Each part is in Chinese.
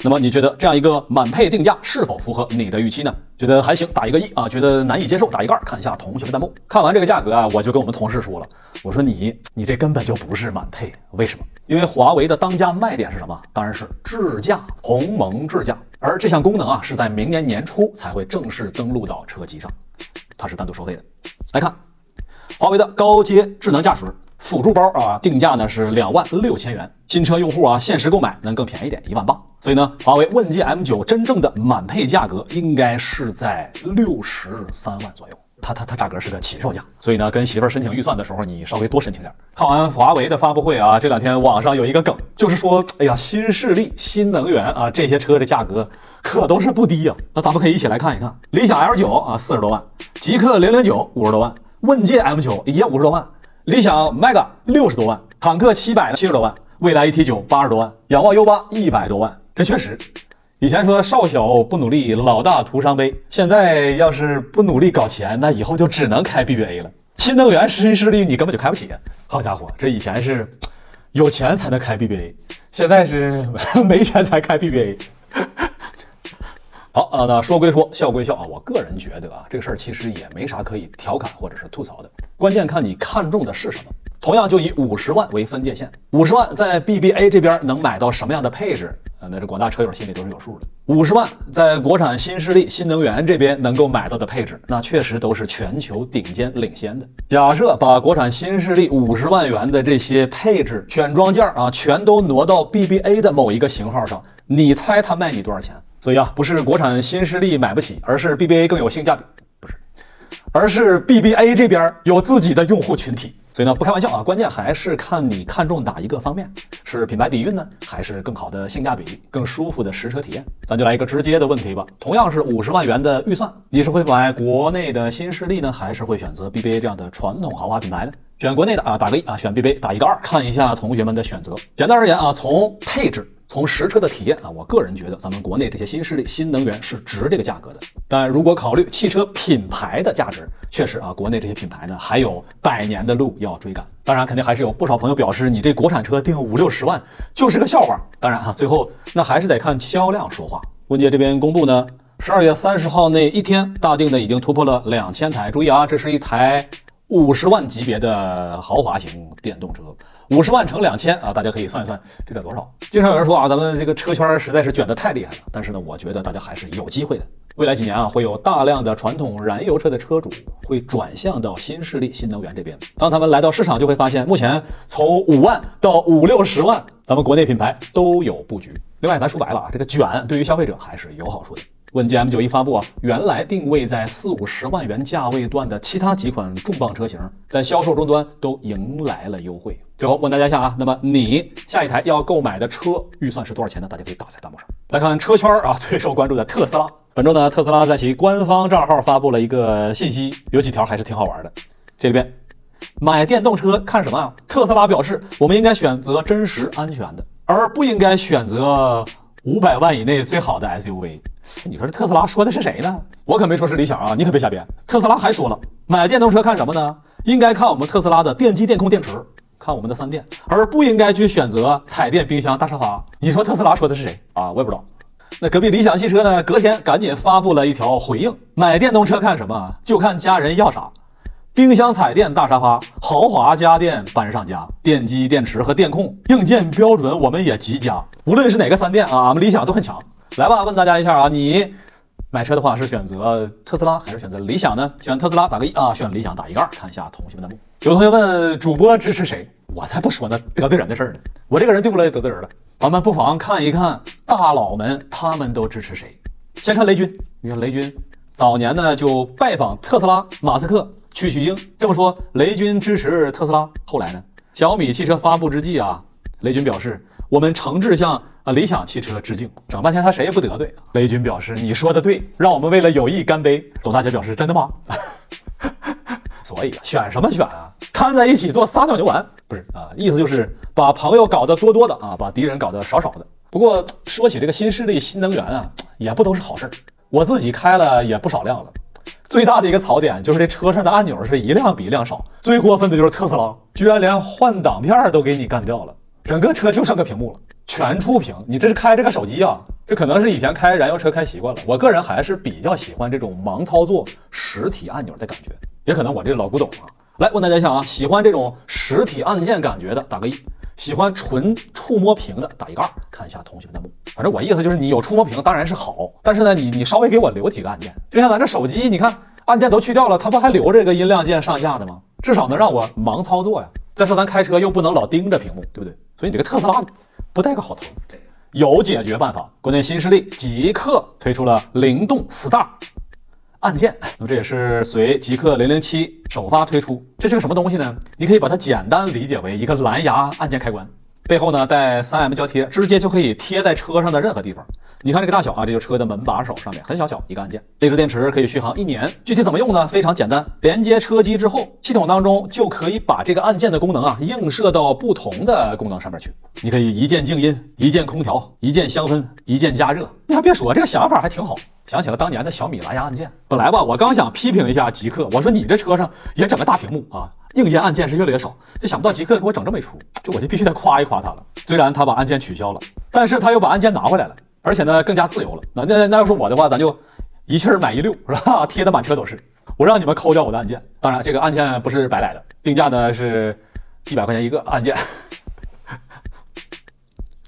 那么你觉得这样一个满配定价是否符合你的预期呢？觉得还行，打一个1啊；觉得难以接受，打一个2。看一下同学们弹幕。看完这个价格啊，我就跟我们同事说了，我说你这根本就不是满配，为什么？因为华为的当家卖点是什么？当然是智驾，鸿蒙智驾。而这项功能啊，是在明年年初才会正式登陆到车机上，它是单独收费的。来看华为的高阶智能驾驶辅助包啊，定价呢是26000元，新车用户啊限时购买能更便宜点，18000。所以呢，华为问界 M9 真正的满配价格应该是在63万左右。它价格是个起售价，所以呢，跟媳妇儿申请预算的时候，你稍微多申请点。看完华为的发布会啊，这2天网上有一个梗，就是说，哎呀，新势力、新能源啊，这些车的价格可都是不低呀。那咱们可以一起来看一看，理想 L9 啊40多万，极氪009 50多万，问界 M9 也50多万，理想 Mega 60多万，坦克700 70多万，蔚来 ET9 80多万，仰望 U8 100多万。这确实。以前说少小不努力，老大徒伤悲。现在要是不努力搞钱，那以后就只能开 BBA 了。新能源新势力你根本就开不起。好家伙，这以前是有钱才能开 BBA， 现在是没钱才开 BBA。好啊，那说归说，笑归笑啊，我个人觉得啊，这个事儿其实也没啥可以调侃或者是吐槽的，关键看你看中的是什么。同样就以50万为分界线，50万在 BBA 这边能买到什么样的配置？那这广大车友心里都是有数的。50万在国产新势力、新能源这边能够买到的配置，那确实都是全球顶尖领先的。假设把国产新势力50万元的这些配置选装件啊，全都挪到 BBA 的某一个型号上，你猜它卖你多少钱？所以啊，不是国产新势力买不起，而是 BBA 更有性价比，不是，而是 BBA 这边有自己的用户群体。所以呢，不开玩笑啊，关键还是看你看中哪一个方面，是品牌底蕴呢，还是更好的性价比、更舒服的实车体验？咱就来一个直接的问题吧。同样是50万元的预算，你是会买国内的新势力呢，还是会选择 BBA 这样的传统豪华品牌呢？选国内的啊，打个1啊；选 BBA 打一个2，看一下同学们的选择。简单而言啊，从配置。从实车的体验啊，我个人觉得咱们国内这些新势力、新能源是值这个价格的。但如果考虑汽车品牌的价值，确实啊，国内这些品牌呢还有100年的路要追赶。当然，肯定还是有不少朋友表示，你这国产车定50、60万就是个笑话。当然啊，最后那还是得看销量说话。问界这边公布呢，12月30号那一天大定的已经突破了2000台。注意啊，这是一台50万级别的豪华型电动车。50万乘2000啊，大家可以算一算这得多少。经常有人说啊，咱们这个车圈实在是卷得太厉害了，但是呢，我觉得大家还是有机会的。未来几年啊，会有大量的传统燃油车的车主会转向到新势力、新能源这边。当他们来到市场，就会发现，目前从5万到50、60万，咱们国内品牌都有布局。另外，咱说白了啊，这个卷对于消费者还是有好处的。问界 M9 一发布啊，原来定位在40、50万元价位段的其他几款重磅车型，在销售终端都迎来了优惠。最后问大家一下啊，那么你下一台要购买的车预算是多少钱呢？大家可以打在弹幕上。来看车圈啊最受关注的特斯拉，本周呢，特斯拉在其官方账号发布了一个信息，有几条还是挺好玩的。这里边买电动车看什么啊？特斯拉表示，我们应该选择真实安全的，而不应该选择500万以内最好的 SUV。你说这特斯拉说的是谁呢？我可没说是理想啊，你可别瞎编。特斯拉还说了，买电动车看什么呢？应该看我们特斯拉的电机、电控、电池，看我们的3电，而不应该去选择彩电、冰箱、大沙发。你说特斯拉说的是谁啊？我也不知道。那隔壁理想汽车呢，隔天赶紧发布了一条回应：买电动车看什么？就看家人要啥。冰箱、彩电、大沙发，豪华家电搬上家，电机、电池和电控硬件标准我们也极佳。无论是哪个3电啊，俺们理想都很强。来吧，问大家一下啊，你买车的话是选择特斯拉还是选择理想呢？选特斯拉打个1啊，选理想打一个2。看一下同学们的目。有同学问主播支持谁？我才不说那得罪人的事儿呢。我这个人对不来得罪人了。咱们不妨看一看大佬们他们都支持谁。先看雷军，你看雷军早年呢就拜访特斯拉，马斯克去取经。这么说，雷军支持特斯拉。后来呢，小米汽车发布之际啊，雷军表示，我们诚挚向理想汽车致敬。整半天他谁也不得罪。雷军表示，你说的对，让我们为了友谊干杯。董大姐表示，真的吗？所以选什么选啊？看在一起做撒尿牛丸，不是啊，意思就是把朋友搞得多多的啊，把敌人搞得少少的。不过说起这个新势力、新能源啊，也不都是好事儿。我自己开了也不少辆了，最大的一个槽点就是这车上的按钮是一辆比一辆少。最过分的就是特斯拉，居然连换挡片都给你干掉了，整个车就剩个屏幕了。全触屏，你这是开这个手机啊？这可能是以前开燃油车开习惯了。我个人还是比较喜欢这种盲操作实体按钮的感觉，也可能我这老古董啊。来问大家一下啊，喜欢这种实体按键感觉的打个1，喜欢纯触摸屏的打一个2。看一下同学们弹幕。反正我意思就是，你有触摸屏当然是好，但是呢，你稍微给我留几个按键，就像咱这手机，你看按键都去掉了，它不还留着个音量键上下的吗？至少能让我盲操作呀。再说咱开车又不能老盯着屏幕，对不对？所以你这个特斯拉不带个好头。有解决办法，国内新势力极客推出了灵动 Star 按键，那么这也是随极客007首发推出。这是个什么东西呢？你可以把它简单理解为一个蓝牙按键开关，背后呢带 3M 胶贴，直接就可以贴在车上的任何地方。你看这个大小啊，这就车的门把手上面很小一个按键。内置电池可以续航1年。具体怎么用呢？非常简单，连接车机之后，系统当中就可以把这个按键的功能啊映射到不同的功能上面去。你可以一键静音、一键空调、一键香氛、一键加热。你还别说，这个想法还挺好。想起了当年的小米蓝牙按键。本来吧，我刚想批评一下极客，我说你这车上也整个大屏幕啊，硬件按键是越来越少，就想不到极客给我整这么一出，这我就必须得夸一夸他了。虽然他把按键取消了，但是他又把按键拿回来了，而且呢更加自由了。那要是我的话，咱就一气儿买一溜，是吧？贴的满车都是。我让你们抠掉我的按键，当然这个按键不是白来的，定价呢是100块钱一个按键。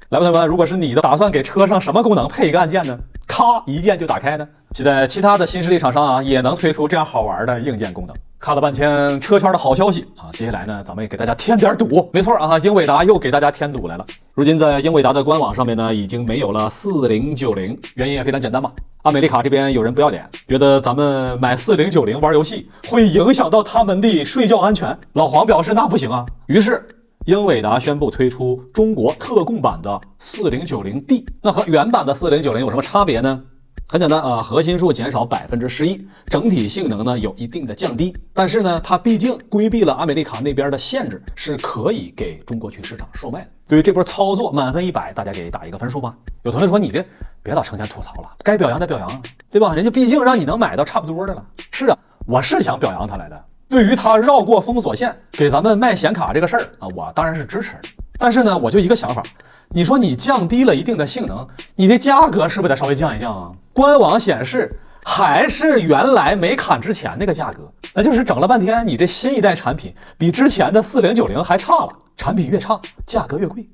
来吧，同学们，如果是你的，打算给车上什么功能配一个按键呢？咔，一键就打开呢？期待其他的新势力厂商啊，也能推出这样好玩的硬件功能。看了半天车圈的好消息啊，接下来呢，咱们也给大家添点堵。没错啊，英伟达又给大家添堵来了。如今在英伟达的官网上面呢，已经没有了4090，原因也非常简单嘛。阿美利卡这边有人不要脸，觉得咱们买4090玩游戏会影响到他们的睡觉安全。老黄表示那不行啊，于是英伟达宣布推出中国特供版的4090D。那和原版的4090有什么差别呢？很简单啊，核心数减少11%，整体性能呢有一定的降低，但是呢，它毕竟规避了阿美利卡那边的限制，是可以给中国区市场售卖的。对于这波操作，满分100，大家给打一个分数吧。有同学说你这别老成天吐槽了，该表扬的表扬，对吧？人家毕竟让你能买到差不多的了。是啊，我是想表扬他来的。对于他绕过封锁线给咱们卖显卡这个事儿啊，我当然是支持的。但是呢，我就一个想法，你说你降低了一定的性能，你的价格是不是得稍微降一降啊？官网显示还是原来没砍之前那个价格，那就是整了半天，你这新一代产品比之前的4090还差了，产品越差，价格越贵，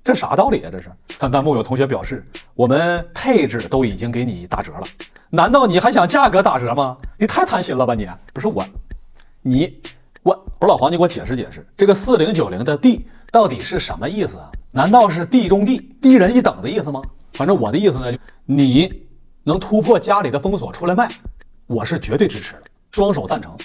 这啥道理啊？这是。看弹幕有同学表示，我们配置都已经给你打折了，难道你还想价格打折吗？你太贪心了吧你？不是我，不是老黄，你给我解释解释，这个4090的 D 到底是什么意思啊？难道是地中地，低人一等的意思吗？反正我的意思呢，就你能突破家里的封锁出来卖，我是绝对支持的，双手赞成。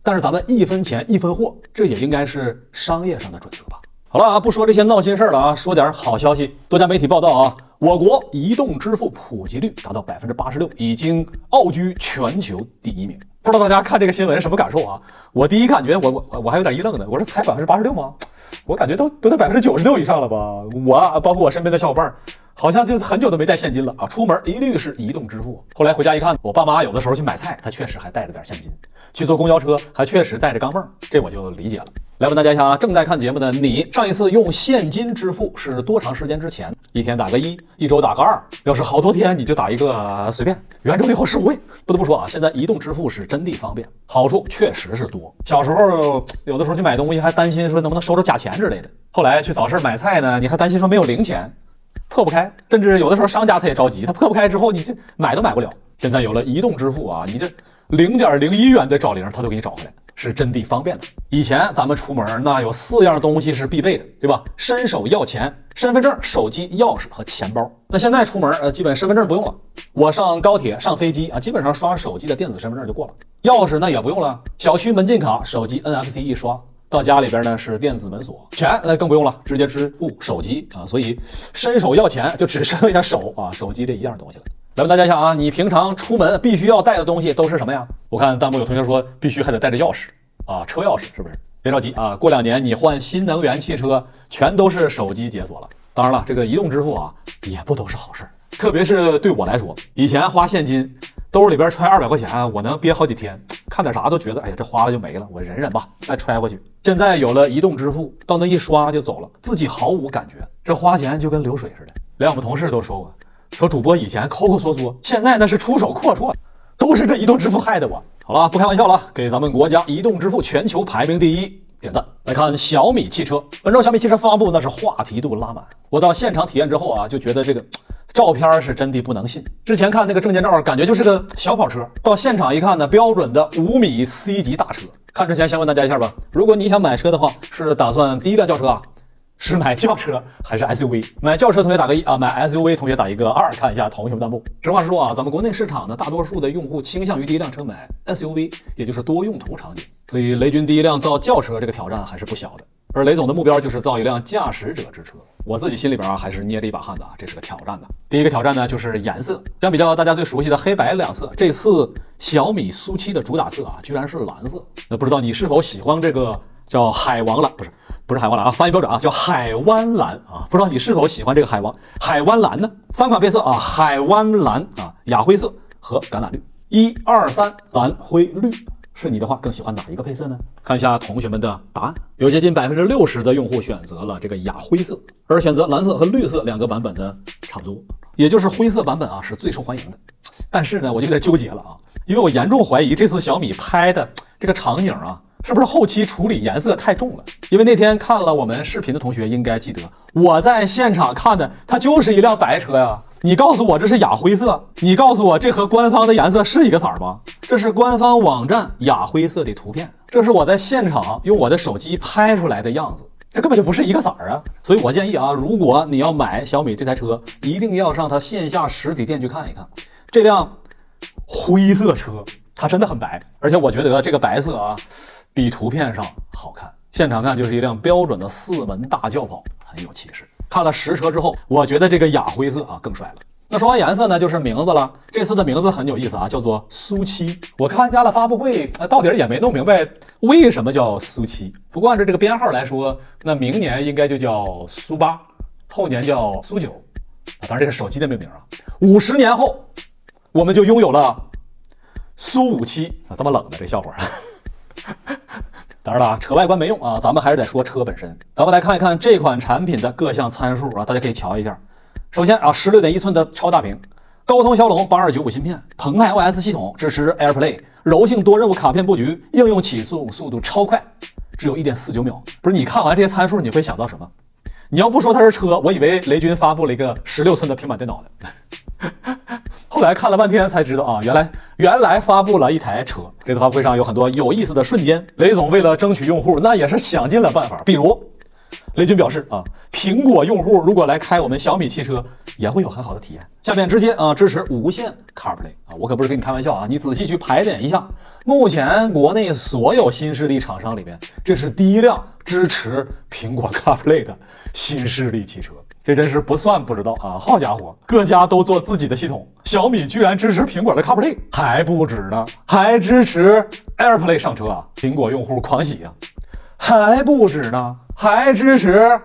但是咱们1分钱1分货，这也应该是商业上的准则吧。好了啊，不说这些闹心事儿了啊，说点好消息。多家媒体报道啊，我国移动支付普及率达到86%，已经傲居全球第1名。不知道大家看这个新闻什么感受啊？我第一感觉我还有点一愣呢，我说才86%吗？我感觉都在96%以上了吧？我包括我身边的小伙伴，好像就是很久都没带现金了啊，出门一律是移动支付。后来回家一看，我爸妈有的时候去买菜，他确实还带着点现金；去坐公交车，还确实带着钢镚，这我就理解了。来问大家一下啊，正在看节目的你，上一次用现金支付是多长时间之前？一天打个1，一周打个2，要是好多天你就打一个随便，圆周率后15位。不得不说啊，现在移动支付是真的方便，好处确实是多。小时候有的时候去买东西还担心说能不能收着假钱之类的，后来去早市买菜呢，你还担心说没有零钱，破不开，甚至有的时候商家他也着急，他破不开之后你这买都买不了。现在有了移动支付啊，你这0.01元的找零他都给你找回来，是真的方便的。以前咱们出门那有4样东西是必备的，对吧？伸手要钱、身份证、手机、钥匙和钱包。那现在出门基本身份证不用了，我上高铁、上飞机啊，基本上刷手机的电子身份证就过了。钥匙那也不用了，小区门禁卡、手机 NFC 一刷。到家里边呢是电子门锁，钱那更不用了，直接支付手机啊，所以伸手要钱就只剩下手啊，手机这一样东西了。来问大家一下啊，你平常出门必须要带的东西都是什么呀？我看弹幕有同学说必须还得带着钥匙啊，车钥匙是不是？别着急啊，过2年你换新能源汽车，全都是手机解锁了。当然了，这个移动支付啊也不都是好事，特别是对我来说，以前花现金，兜里边揣200块钱，我能憋好几天，看点啥都觉得，哎呀，这花了就没了，我忍忍吧，再揣回去。现在有了移动支付，到那一刷就走了，自己毫无感觉，这花钱就跟流水似的。连我们同事都说过，说主播以前抠抠缩缩，现在那是出手阔绰，都是这移动支付害的我。好了，不开玩笑了，给咱们国家移动支付全球排名第一点赞。来看小米汽车，本周小米汽车发布那是话题度拉满。我到现场体验之后啊，就觉得这个照片是真的不能信。之前看那个证件照，感觉就是个小跑车，到现场一看呢，标准的5米 C 级大车。看之前先问大家一下吧，如果你想买车的话，是打算第一辆轿车啊，是买轿车还是 SUV？ 买轿车同学打个1啊，买 SUV 同学打一个2，看一下同学们弹幕。实话说啊，咱们国内市场呢，大多数的用户倾向于第一辆车买 SUV， 也就是多用途场景。所以雷军第一辆造轿车这个挑战还是不小的。而雷总的目标就是造一辆驾驶者之车。我自己心里边啊，还是捏着一把汗的啊，这是个挑战的。第一个挑战呢，就是颜色。相比较大家最熟悉的黑白两色，这次小米苏7的主打色啊，居然是蓝色。那不知道你是否喜欢这个叫海王蓝？不是海王蓝啊，翻译标准啊，叫海湾蓝啊。不知道你是否喜欢这个海湾蓝呢？3款配色啊，海湾蓝啊、雅灰色和橄榄绿。1、2、3，蓝、灰、绿。是你的话，更喜欢哪一个配色呢？看一下同学们的答案，有接近60%的用户选择了这个雅灰色，而选择蓝色和绿色2个版本的差不多，也就是灰色版本啊是最受欢迎的。但是呢，我就有点纠结了啊，因为我严重怀疑这次小米拍的这个场景啊，是不是后期处理颜色太重了？因为那天看了我们视频的同学应该记得，我在现场看的它就是一辆白车呀。你告诉我这是雅灰色，你告诉我这和官方的颜色是一个色吗？这是官方网站雅灰色的图片，这是我在现场用我的手机拍出来的样子，这根本就不是一个色啊！所以我建议啊，如果你要买小米这台车，一定要上它线下实体店去看一看这辆灰色车，它真的很白，而且我觉得这个白色啊，比图片上好看，现场看就是一辆标准的4门大轿跑，很有气势。看了实车之后，我觉得这个雅灰色啊更帅了。那说完颜色呢，就是名字了。这次的名字很有意思啊，叫做苏7。我看加了发布会，到底也没弄明白为什么叫苏7。不过按照这个编号来说，那明年应该就叫苏8，后年叫苏9。当然这是手机的命名啊。50年后，我们就拥有了苏57啊，这么冷的这笑话。当然了，扯外观没用啊，咱们还是得说车本身。咱们来看一看这款产品的各项参数啊，大家可以瞧一下。首先啊，16.1寸的超大屏，高通骁龙8295芯片，澎湃 OS 系统，支持 AirPlay， 柔性多任务卡片布局，应用起诉速度超快，只有1.49秒。不是你看完这些参数，你会想到什么？你要不说它是车，我以为雷军发布了一个16寸的平板电脑呢。后来看了半天才知道啊，原来发布了一台车。这次发布会上有很多有意思的瞬间，雷总为了争取用户，那也是想尽了办法。比如，雷军表示啊，苹果用户如果来开我们小米汽车，也会有很好的体验。下面直接支持无线 CarPlay 啊，我可不是跟你开玩笑啊，你仔细去盘点一下，目前国内所有新势力厂商里面，这是第一辆支持苹果 CarPlay 的新势力汽车。这真是不算不知道啊！好家伙，各家都做自己的系统，小米居然支持苹果的 CarPlay， 还不止呢，还支持 AirPlay 上车啊！苹果用户狂喜啊！还不止呢，还支持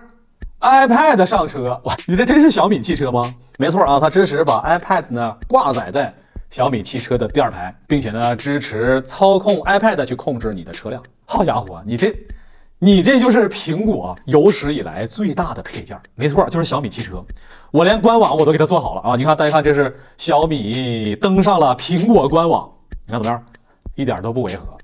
iPad 上车。哇，你这真是小米汽车吗？没错啊，它支持把 iPad 呢挂载在小米汽车的第2排，并且呢支持操控 iPad 去控制你的车辆。好家伙，你这就是苹果有史以来最大的配件，没错，就是小米汽车。我连官网我都给它做好了啊！你看，大家看，这是小米登上了苹果官网，你看怎么样？一点都不违和。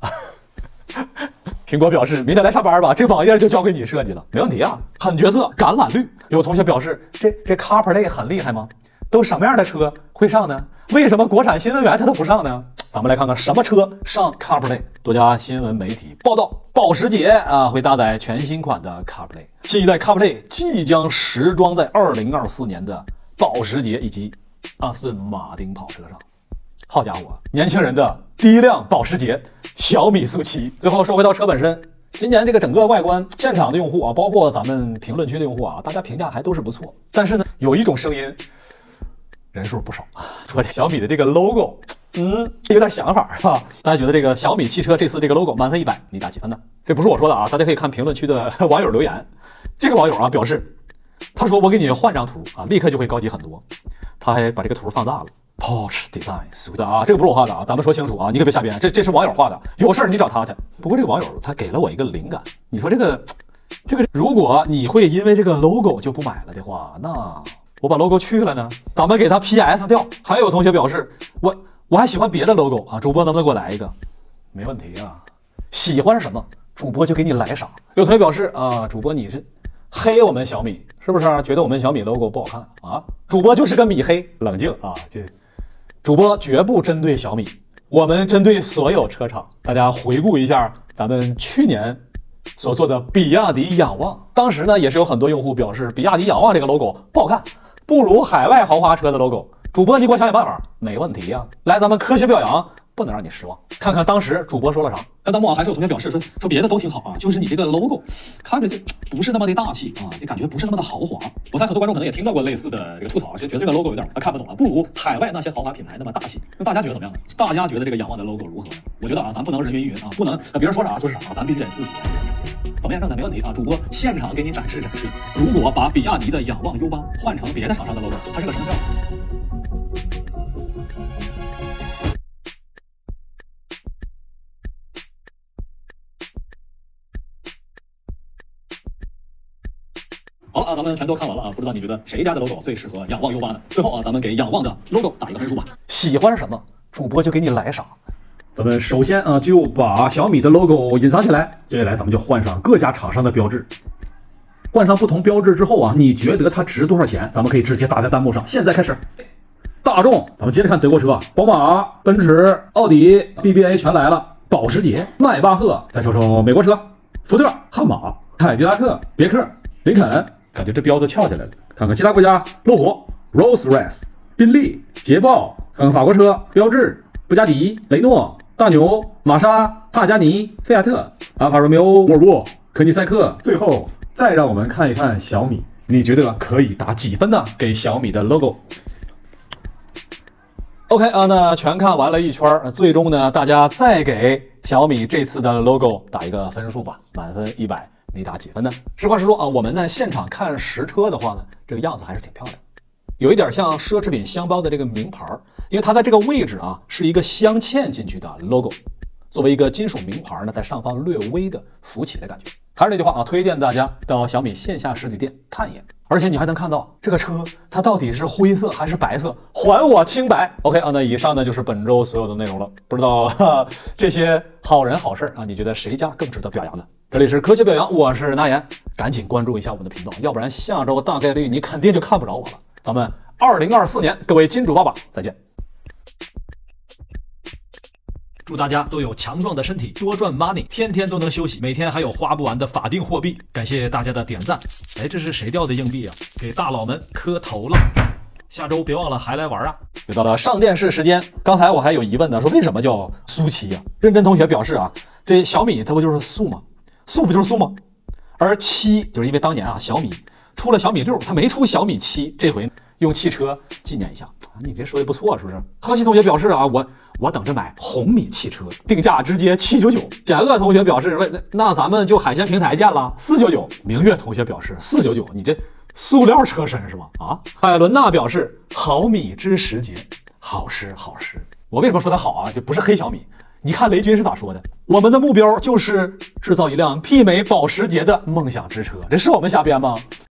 苹果表示，明天来上班吧，这网页就交给你设计了，没问题啊，很绝色，橄榄绿。有同学表示，这 CarPlay 很厉害吗？都什么样的车会上呢？为什么国产新能源它都不上呢？咱们来看看什么车上 CarPlay。多家新闻媒体报道，保时捷啊会搭载全新款的 CarPlay， 新一代 CarPlay 即将时装在2024年的保时捷以及阿斯顿马丁跑车上。好家伙，年轻人的第一辆保时捷小米苏7。最后说回到车本身，今年这个整个外观，现场的用户啊，包括咱们评论区的用户啊，大家评价还都是不错。但是呢，有一种声音，人数不少啊，说小米的这个 logo， 有点想法是吧？大家觉得这个小米汽车这次这个 logo 满分100，你打几分呢？这不是我说的啊，大家可以看评论区的网友留言。这个网友啊表示，他说我给你换张图啊，立刻就会高级很多。他还把这个图放大了， Porsche Design 俗的啊，这个不是我画的啊，咱们说清楚啊，你可别瞎编，这是网友画的，有事儿你找他去。不过这个网友他给了我一个灵感，你说这个，如果你会因为这个 logo 就不买了的话，那我把 logo 去了呢，咱们给他 PS 掉。还有同学表示，我还喜欢别的 logo 啊，主播能不能给我来一个？没问题啊，喜欢什么主播就给你来啥。有同学表示啊，主播你是黑我们小米是不是？觉得我们小米 logo 不好看啊？主播就是个米黑，冷静啊，主播绝不针对小米，我们针对所有车厂。大家回顾一下咱们去年所做的比亚迪仰望，当时呢也是有很多用户表示比亚迪仰望这个 logo 不好看，不如海外豪华车的 logo。主播你给我想想办法，没问题呀。来，咱们科学表扬，不能让你失望。看看当时主播说了啥。那弹幕还是有同学表示说别的都挺好啊，就是你这个 logo 看着就不是那么的大气啊，就感觉不是那么的豪华。我猜很多观众可能也听到过类似的这个吐槽，觉得这个 logo 有点看不懂啊，不如海外那些豪华品牌那么大气。那大家觉得怎么样呢？大家觉得这个仰望的 logo 如何呢？我觉得啊，咱不能人云亦云啊，不能别人说啥就是啥，咱必须得自己怎么验证的没问题啊。主播现场给你展示展示，如果把比亚迪的仰望 U8 换成别的厂商的 logo， 它是个什么效果？好了啊，咱们全都看完了啊，不知道你觉得谁家的 logo 最适合仰望 U8 呢？最后啊，咱们给仰望的 logo 打一个分数吧。喜欢什么，主播就给你来啥。咱们首先啊，就把小米的 logo 隐藏起来，接下来咱们就换上各家厂商的标志。换上不同标志之后啊，你觉得它值多少钱？咱们可以直接打在弹幕上。现在开始，大众，咱们接着看德国车，宝马、奔驰、奥迪、BBA 全来了，保时捷、迈巴赫，再说说美国车，福特、悍马、凯迪拉克、别克、林肯。感觉这标都翘起来了。看看其他国家，路虎、Rolls-Royce、宾利、捷豹，看看法国车，标致、布加迪、雷诺、大牛、玛莎、帕加尼、菲亚特、阿法罗密欧、沃尔沃、科尼赛克。最后再让我们看一看小米，你觉得可以打几分呢？给小米的 logo。OK 啊，那全看完了一圈，最终呢，大家再给小米这次的 logo 打一个分数吧，满分100。你打几分呢？实话实说啊，我们在现场看实车的话呢，这个样子还是挺漂亮，有一点像奢侈品箱包的这个名牌，因为它在这个位置啊是一个镶嵌进去的 logo， 作为一个金属名牌呢，在上方略微的浮起的感觉。还是那句话啊，推荐大家到小米线下实体店看一眼，而且你还能看到这个车它到底是灰色还是白色，还我清白。OK 啊，那以上呢就是本周所有的内容了。不知道这些好人好事啊，你觉得谁家更值得表扬呢？这里是科学表扬，我是拿言，赶紧关注一下我们的频道，要不然下周大概率你肯定就看不着我了。咱们2024年各位金主爸爸再见。祝大家都有强壮的身体，多赚 money， 天天都能休息，每天还有花不完的法定货币。感谢大家的点赞。哎，这是谁掉的硬币啊？给大佬们磕头了。下周别忘了还来玩啊！又到了上电视时间，刚才我还有疑问呢，说为什么叫苏7啊？认真同学表示啊，这小米它不就是速吗？速不就是速吗？而7就是因为当年啊，小米出了小米6，它没出小米7，这回用汽车纪念一下。你这说的不错，是不是？贺西同学表示啊，我等着买红米汽车，定价直接799。简恶同学表示说，那咱们就海鲜平台见了，499。明月同学表示499，你这塑料车身是吗？啊，海伦娜表示好米之时节，好诗好诗。我为什么说它好啊？就不是黑小米。你看雷军是咋说的？我们的目标就是制造一辆媲美保时捷的梦想之车，这是我们瞎编吗？